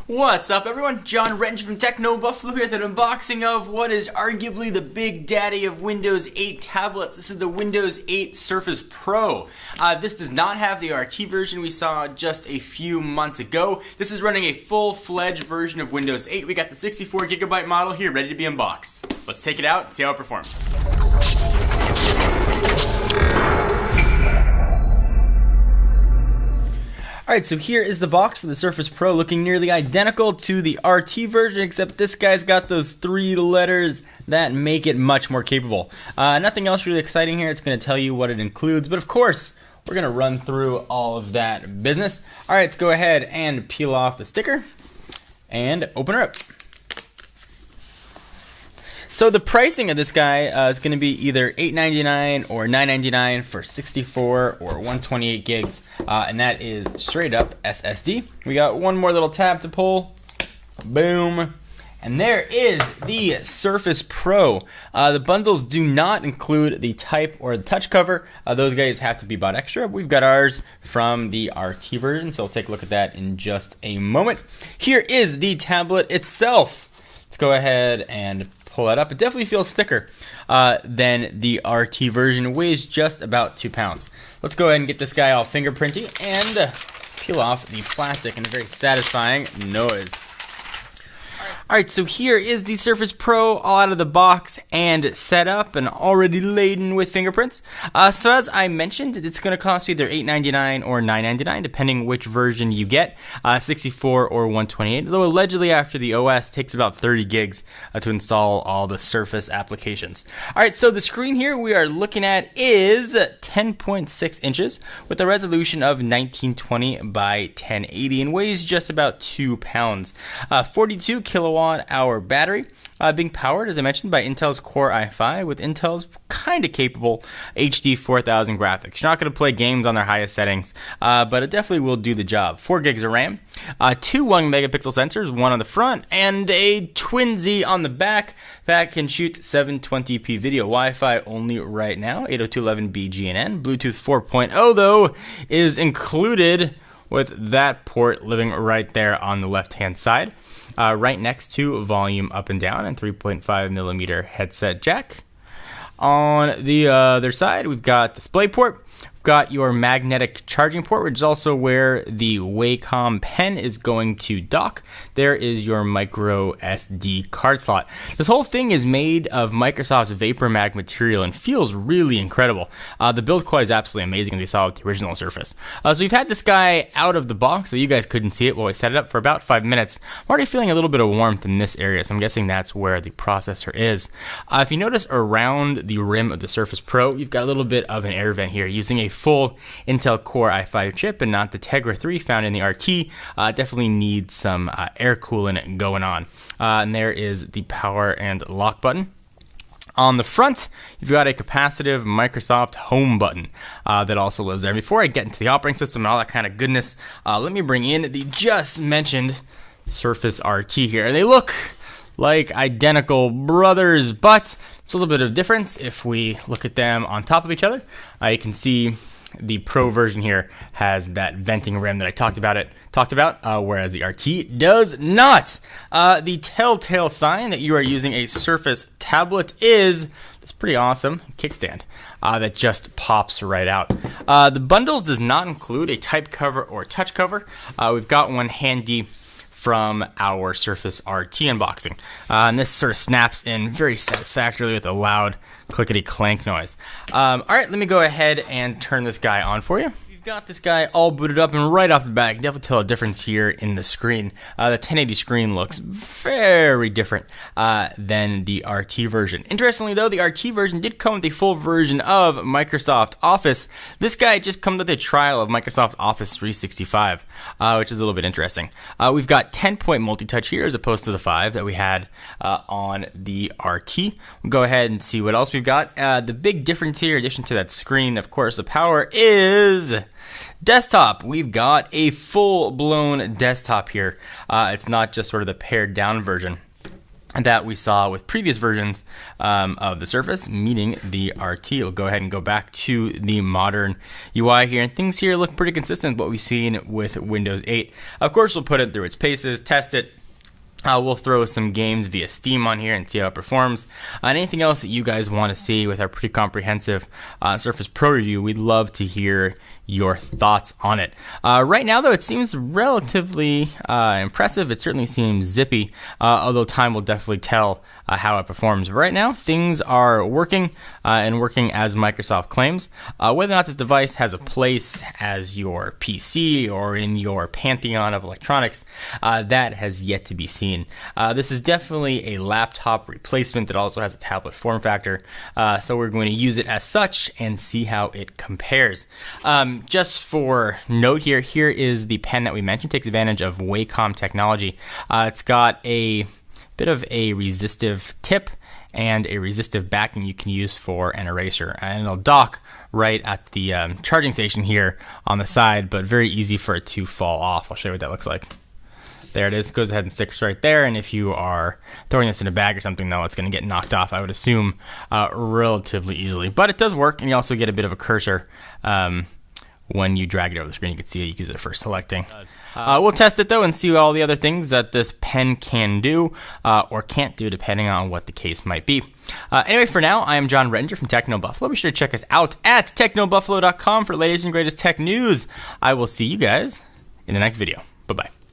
What's up, everyone? John Wrench from Techno Buffalo here with an unboxing of what is arguably the big daddy of Windows 8 tablets. This is the Windows 8 Surface Pro. This does not have the RT version we saw just a few months ago. This is running a full-fledged version of Windows 8. We got the 64GB model here ready to be unboxed. Let's take it out and see how it performs. Alright, so here is the box for the Surface Pro, looking nearly identical to the RT version, except this guy's got those 3 letters that make it much more capable. Nothing else really exciting here. It's going to tell you what it includes, but of course, we're going to run through all of that business. Alright, let's go ahead and peel off the sticker and open her up. So the pricing of this guy is going to be either $8.99 or $9.99 for 64 or 128 gigs, and that is straight up SSD. We got one more little tab to pull. Boom. And there is the Surface Pro. The bundles do not include the type or the touch cover. Those guys have to be bought extra. We've got ours from the RT version, so we'll take a look at that in just a moment. Here is the tablet itself. Let's go ahead and pull that up. It definitely feels thicker than the RT version. It weighs just about 2 pounds. Let's go ahead and get this guy all fingerprinty and peel off the plastic in a very satisfying noise. Alright, so here is the Surface Pro all out of the box and set up and already laden with fingerprints. So as I mentioned, it's going to cost either $8.99 or $9.99 depending which version you get, 64 or 128, though allegedly after the OS takes about 30 gigs to install all the Surface applications. Alright, so the screen here we are looking at is 10.6 inches with a resolution of 1920 by 1080 and weighs just about 2 pounds. 42 kilowatt hour battery, being powered, as I mentioned, by Intel's Core i5 with Intel's kind of capable HD 4000 graphics. You're not going to play games on their highest settings, but it definitely will do the job. 4 gigs of RAM, 2 1-megapixel sensors, one on the front, and a twinsy on the back that can shoot 720p video. Wi-Fi only right now, 802.11b GNN. Bluetooth 4.0, though, is included with that port living right there on the left-hand side. Right next to volume up and down and 3.5mm headset jack. On the other side, we've got DisplayPort. We've got your magnetic charging port, which is also where the Wacom pen is going to dock. There is your micro SD card slot. This whole thing is made of Microsoft's VaporMag material and feels really incredible. The build quality is absolutely amazing, as we saw with the original Surface. So we've had this guy out of the box, so you guys couldn't see it while we set it up for about 5 minutes. I'm already feeling a little bit of warmth in this area, so I'm guessing that's where the processor is. If you notice around the rim of the Surface Pro, you've got a little bit of an air vent here, using a full Intel Core i5 chip and not the Tegra 3 found in the RT. Definitely needs some air cooling going on. And there is the power and lock button. On the front, you've got a capacitive Microsoft Home button that also lives there. Before I get into the operating system and all that kind of goodness, let me bring in the just mentioned Surface RT here. They look like identical brothers, but there's a little bit of difference if we look at them on top of each other. You can see the Pro version here has that venting rim that I talked about, whereas the RT does not. The telltale sign that you are using a Surface tablet is this pretty awesome kickstand that just pops right out. The bundles does not include a type cover or touch cover. We've got one handy from our Surface RT unboxing. And this sort of snaps in very satisfactorily with a loud clickety-clank noise. Alright, let me go ahead and turn this guy on for you. Got this guy all booted up, and right off the bat, you can definitely tell a difference here in the screen. The 1080 screen looks very different than the RT version. Interestingly though, the RT version did come with a full version of Microsoft Office. This guy just comes with a trial of Microsoft Office 365, which is a little bit interesting. We've got 10-point multi-touch here as opposed to the 5 that we had on the RT. We'll go ahead and see what else we've got. The big difference here, in addition to that screen, of course, the power is desktop. We've got a full-blown desktop here. It's not just sort of the pared down version. that we saw with previous versions of the Surface, meaning the RT. We'll go ahead and go back to the modern UI here, and things here look pretty consistent with what we've seen with Windows 8. Of course, we'll put it through its paces, test it. We'll throw some games via Steam on here and see how it performs. And anything else that you guys want to see with our pretty comprehensive Surface Pro review, we'd love to hear your thoughts on it. Right now, though, it seems relatively impressive. It certainly seems zippy, although time will definitely tell how it performs. But right now, things are working and working as Microsoft claims. Whether or not this device has a place as your PC or in your pantheon of electronics, that has yet to be seen. This is definitely a laptop replacement that also has a tablet form factor, so we're going to use it as such and see how it compares. Just for note here, here is the pen that we mentioned. It takes advantage of Wacom technology. It's got a bit of a resistive tip and a resistive backing you can use for an eraser, and it'll dock right at the charging station here on the side, but very easy for it to fall off. I'll show you what that looks like. There it is. Goes ahead and sticks right there, and if you are throwing this in a bag or something, though, it's going to get knocked off, I would assume, relatively easily. But it does work, and you also get a bit of a cursor when you drag it over the screen. You can see it. You can use it for selecting. We'll test it, though, and see all the other things that this pen can do or can't do, depending on what the case might be. Anyway, for now, I am John Rettinger from Techno Buffalo. Be sure to check us out at technobuffalo.com for the latest and greatest tech news. I will see you guys in the next video. Bye-bye.